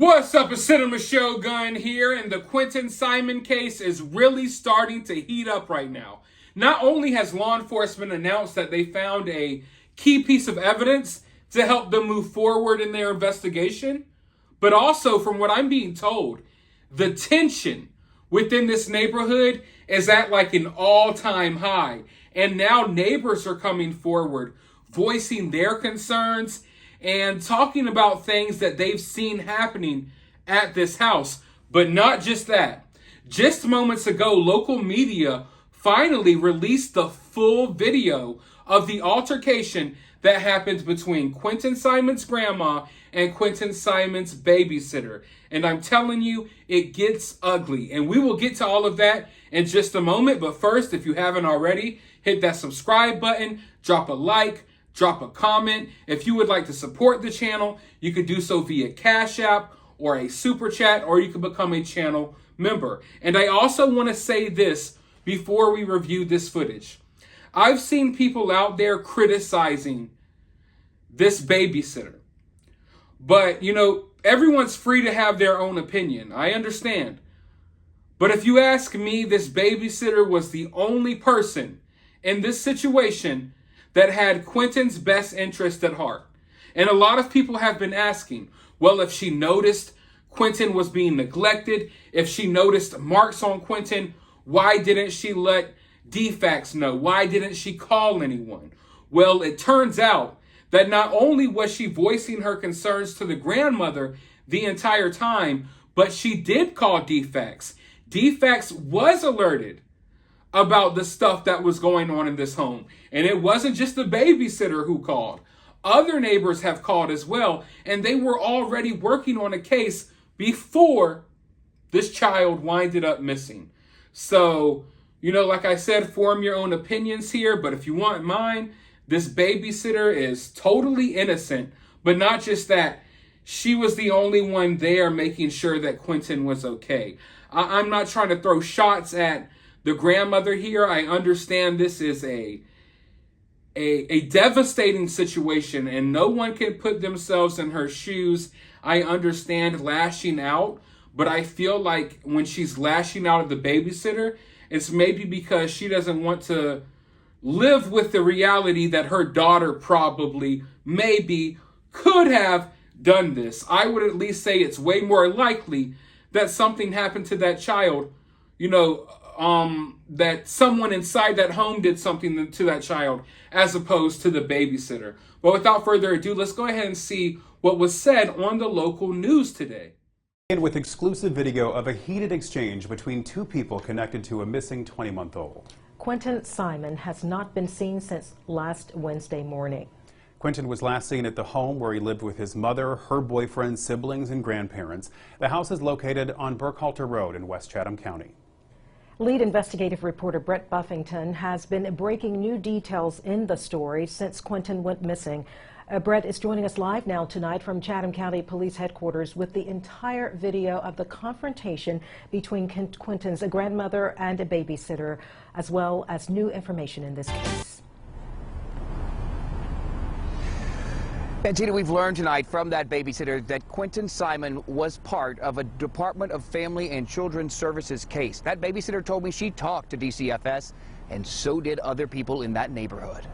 What's up, it's Cinema Shogun here, and the Quinton Simon case is really starting to heat up right now. Not only has law enforcement announced that they found a key piece of evidence to help them move forward in their investigation, but also, from what I'm being told, the tension within this neighborhood is at like an all-time high. And now neighbors are coming forward, voicing their concerns and talking about things that they've seen happening at this house. But not just that. Just moments ago, local media finally released the full video of the altercation that happened between Quinton Simon's grandma and Quinton Simon's babysitter. And I'm telling you, it gets ugly. And we will get to all of that in just a moment. But first, if you haven't already, hit that subscribe button, drop a like, drop a comment. If you would like to support the channel, you could do so via CashApp or a super chat, or you can become a channel member. And I also want to say this before we review this footage. I've seen people out there criticizing this babysitter. But, you know, everyone's free to have their own opinion. I understand. But if you ask me, this babysitter was the only person in this situation that had Quinton's best interest at heart. And a lot of people have been asking, well, if she noticed Quinton was being neglected, if she noticed marks on Quinton, why didn't she let DFACS know? Why didn't she call anyone? Well, it turns out that not only was she voicing her concerns to the grandmother the entire time, but she did call DFACS. DFACS was alerted about the stuff that was going on in this home. And it wasn't just the babysitter who called. Other neighbors have called as well, and they were already working on a case before this child winded up missing. So, you know, like I said, form your own opinions here, but if you want mine, this babysitter is totally innocent. But not just that, she was the only one there making sure that Quinton was okay. I'm not trying to throw shots at the grandmother here. I understand this is a devastating situation, and no one can put themselves in her shoes. I understand lashing out, but I feel like when she's lashing out at the babysitter, it's maybe because she doesn't want to live with the reality that her daughter probably, maybe, could have done this. I would at least say it's way more likely that something happened to that child, you know, that someone inside that home did something to that child as opposed to the babysitter. But without further ado, let's go ahead and see what was said on the local news today. And with exclusive video of a heated exchange between two people connected to a missing 20-month-old. Quinton Simon has not been seen since last Wednesday morning. Quinton was last seen at the home where he lived with his mother, her boyfriend, siblings, and grandparents. The house is located on Burkhalter Road in West Chatham County. Lead investigative reporter Brett Buffington has been breaking new details in the story since Quinton went missing. Brett is joining us live now tonight from Chatham County Police Headquarters with the entire video of the confrontation between Quinton's grandmother and a babysitter, as well as new information in this case. And Tina, we've learned tonight from that babysitter that Quinton Simon was part of a Department of Family and Children's Services case. That babysitter told me she talked to DCFS, and so did other people in that neighborhood.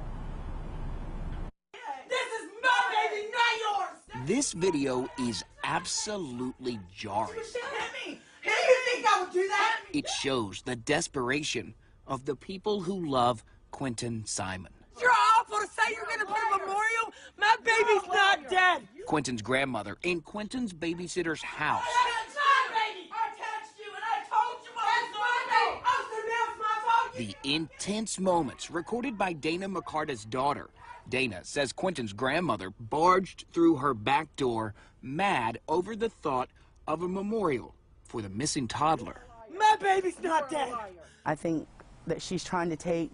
This is my baby, not yours! This video is absolutely jarring. You hit me! Do you think I would do that? It shows the desperation of the people who love Quinton Simon. You're awful to say you're gonna put a memorial? My baby's not dead! Quinton's grandmother in Quinton's babysitter's house. That's my baby! I texted you and I told you what was my baby! Oh, so now it's my fault? The intense moments recorded by Dana McCarta's daughter. Dana says Quinton's grandmother barged through her back door, mad over the thought of a memorial for the missing toddler. My baby's not dead! I think that she's trying to take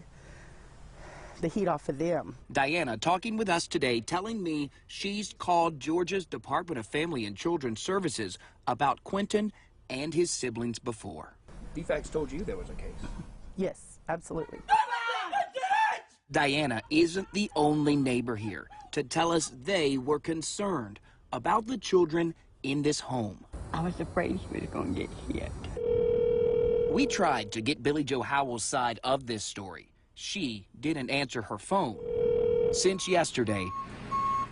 the heat off of them. Diana talking with us today, telling me she's called Georgia's Department of Family and Children's Services about Quinton and his siblings before. DFACS told you there was a case. Yes, absolutely. Diana isn't the only neighbor here to tell us they were concerned about the children in this home. I was afraid he was going to get hit. We tried to get Billy Joe Howell's side of this story. She didn't answer her phone. Since yesterday,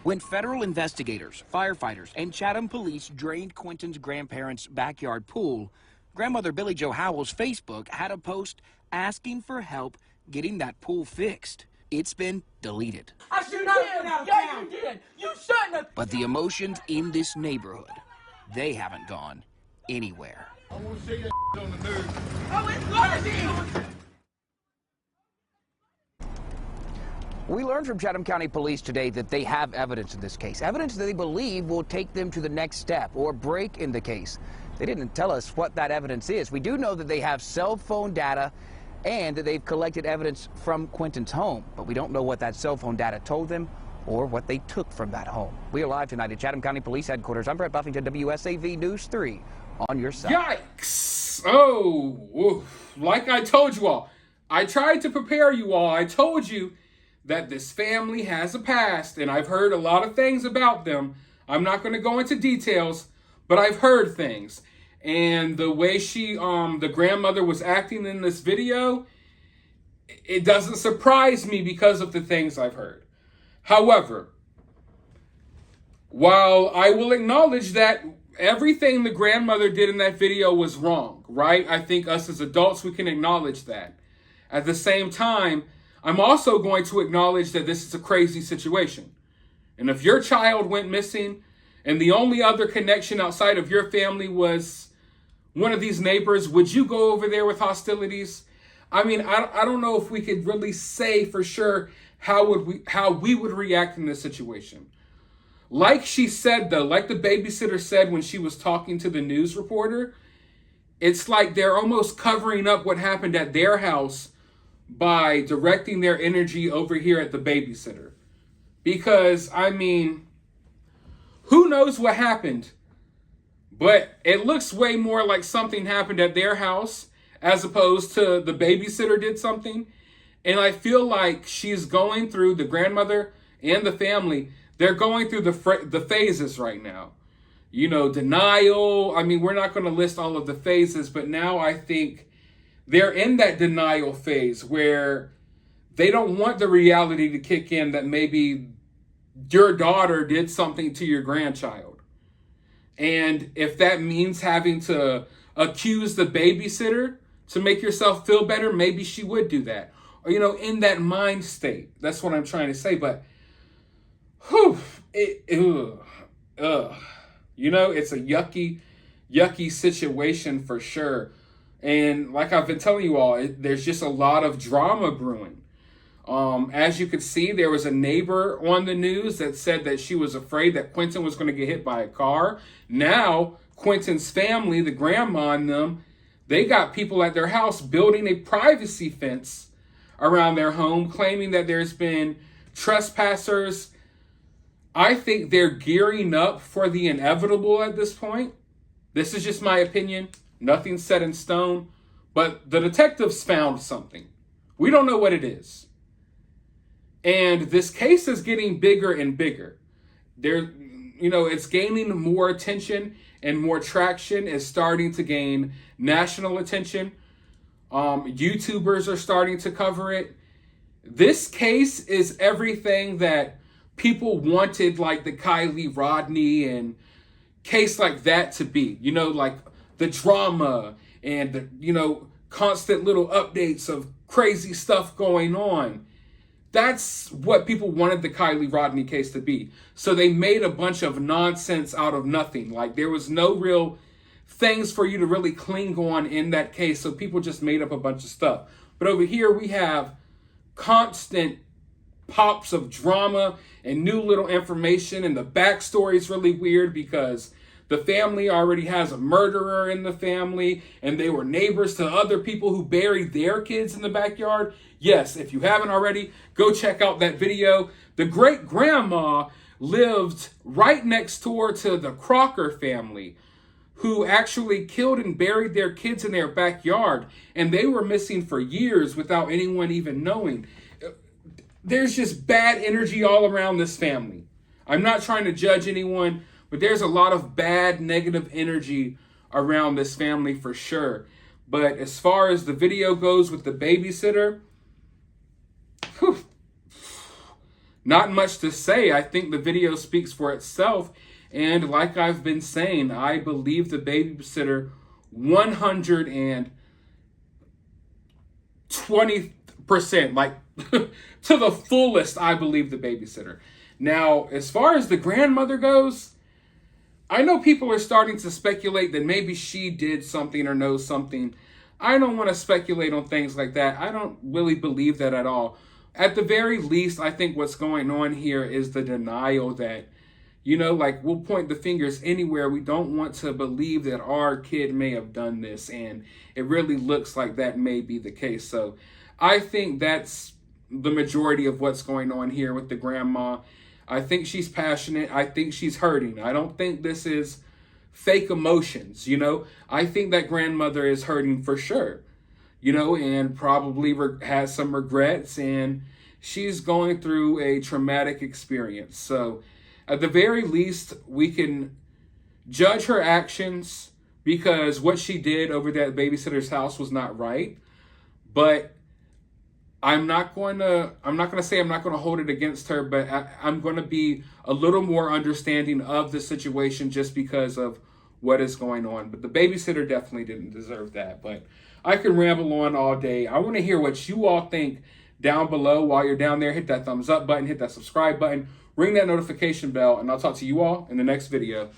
when federal investigators, firefighters, and Chatham police drained Quinton's grandparents' backyard pool, grandmother Billy Joe Howell's Facebook had a post asking for help getting that pool fixed. It's been deleted. I should not have been out of town. You did. You shouldn't have. But the emotions in this neighborhood, they haven't gone anywhere. I want to see that on the news. Oh, it's gonna be. We learned from Chatham County Police today that they have evidence in this case, evidence that they believe will take them to the next step or break in the case. They didn't tell us what that evidence is. We do know that they have cell phone data and that they've collected evidence from Quinton's home, but we don't know what that cell phone data told them or what they took from that home. We are live tonight at Chatham County Police Headquarters. I'm Brett Buffington, WSAV News 3, on your side. Yikes! Oh, oof. Like I told you all, I tried to prepare you all. I told you that this family has a past, and I've heard a lot of things about them. I'm not going to go into details, but I've heard things. And the way the grandmother was acting in this video, it doesn't surprise me because of the things I've heard. However, while I will acknowledge that everything the grandmother did in that video was wrong, right? I think us as adults, we can acknowledge that. At the same time, I'm also going to acknowledge that this is a crazy situation. And if your child went missing and the only other connection outside of your family was one of these neighbors, would you go over there with hostilities? I mean, I don't know if we could really say for sure how we would react in this situation. Like she said, though, like the babysitter said when she was talking to the news reporter, it's like they're almost covering up what happened at their house by directing their energy over here at the babysitter. Because, I mean, who knows what happened? But it looks way more like something happened at their house as opposed to the babysitter did something. And I feel like she's going through, the grandmother and the family, they're going through the phases right now. You know, denial. I mean, we're not going to list all of the phases, but now I think they're in that denial phase where they don't want the reality to kick in that maybe your daughter did something to your grandchild. And if that means having to accuse the babysitter to make yourself feel better, maybe she would do that. Or, you know, in that mind state. That's what I'm trying to say. But, you know, it's a yucky situation for sure. And like I've been telling you all, there's just a lot of drama brewing. As you could see, there was a neighbor on the news that said that she was afraid that Quinton was going to get hit by a car. Now, Quinton's family, the grandma and them, they got people at their house building a privacy fence around their home, claiming that there's been trespassers. I think they're gearing up for the inevitable at this point. This is just my opinion. Nothing's set in stone. But the detectives found something. We don't know what it is. And this case is getting bigger and bigger. It's gaining more attention and more traction. It's starting to gain national attention. YouTubers are starting to cover it. This case is everything that people wanted, like the Kylie Rodney and case like that to be. You know, like the drama and the, constant little updates of crazy stuff going on. That's what people wanted the Kylie Rodney case to be. So they made a bunch of nonsense out of nothing. Like there was no real things for you to really cling on in that case. So people just made up a bunch of stuff. But over here we have constant pops of drama and new little information. And the backstory is really weird because the family already has a murderer in the family, and they were neighbors to other people who buried their kids in the backyard. Yes, if you haven't already, go check out that video. The great-grandma lived right next door to the Crocker family, who actually killed and buried their kids in their backyard, and they were missing for years without anyone even knowing. There's just bad energy all around this family. I'm not trying to judge anyone, but there's a lot of bad, negative energy around this family for sure. But as far as the video goes with the babysitter, whew, not much to say. I think the video speaks for itself. And like I've been saying, I believe the babysitter 120%, like to the fullest, I believe the babysitter. Now, as far as the grandmother goes, I know people are starting to speculate that maybe she did something or knows something. I don't want to speculate on things like that. I don't really believe that at all. At the very least, I think what's going on here is the denial that, you know, like, we'll point the fingers anywhere. We don't want to believe that our kid may have done this, and it really looks like that may be the case. So I think that's the majority of what's going on here with the grandma. I think she's passionate. I think she's hurting. I don't think this is fake emotions, you know. I think that grandmother is hurting for sure, you know, and probably has some regrets, and she's going through a traumatic experience. So at the very least, we can judge her actions, because what she did over that babysitter's house was not right. But I'm not going to say I'm not going to hold it against her, but I'm going to be a little more understanding of the situation just because of what is going on. But the babysitter definitely didn't deserve that. But I can ramble on all day. I want to hear what you all think down below. While you're down there, hit that thumbs up button, hit that subscribe button, ring that notification bell, and I'll talk to you all in the next video.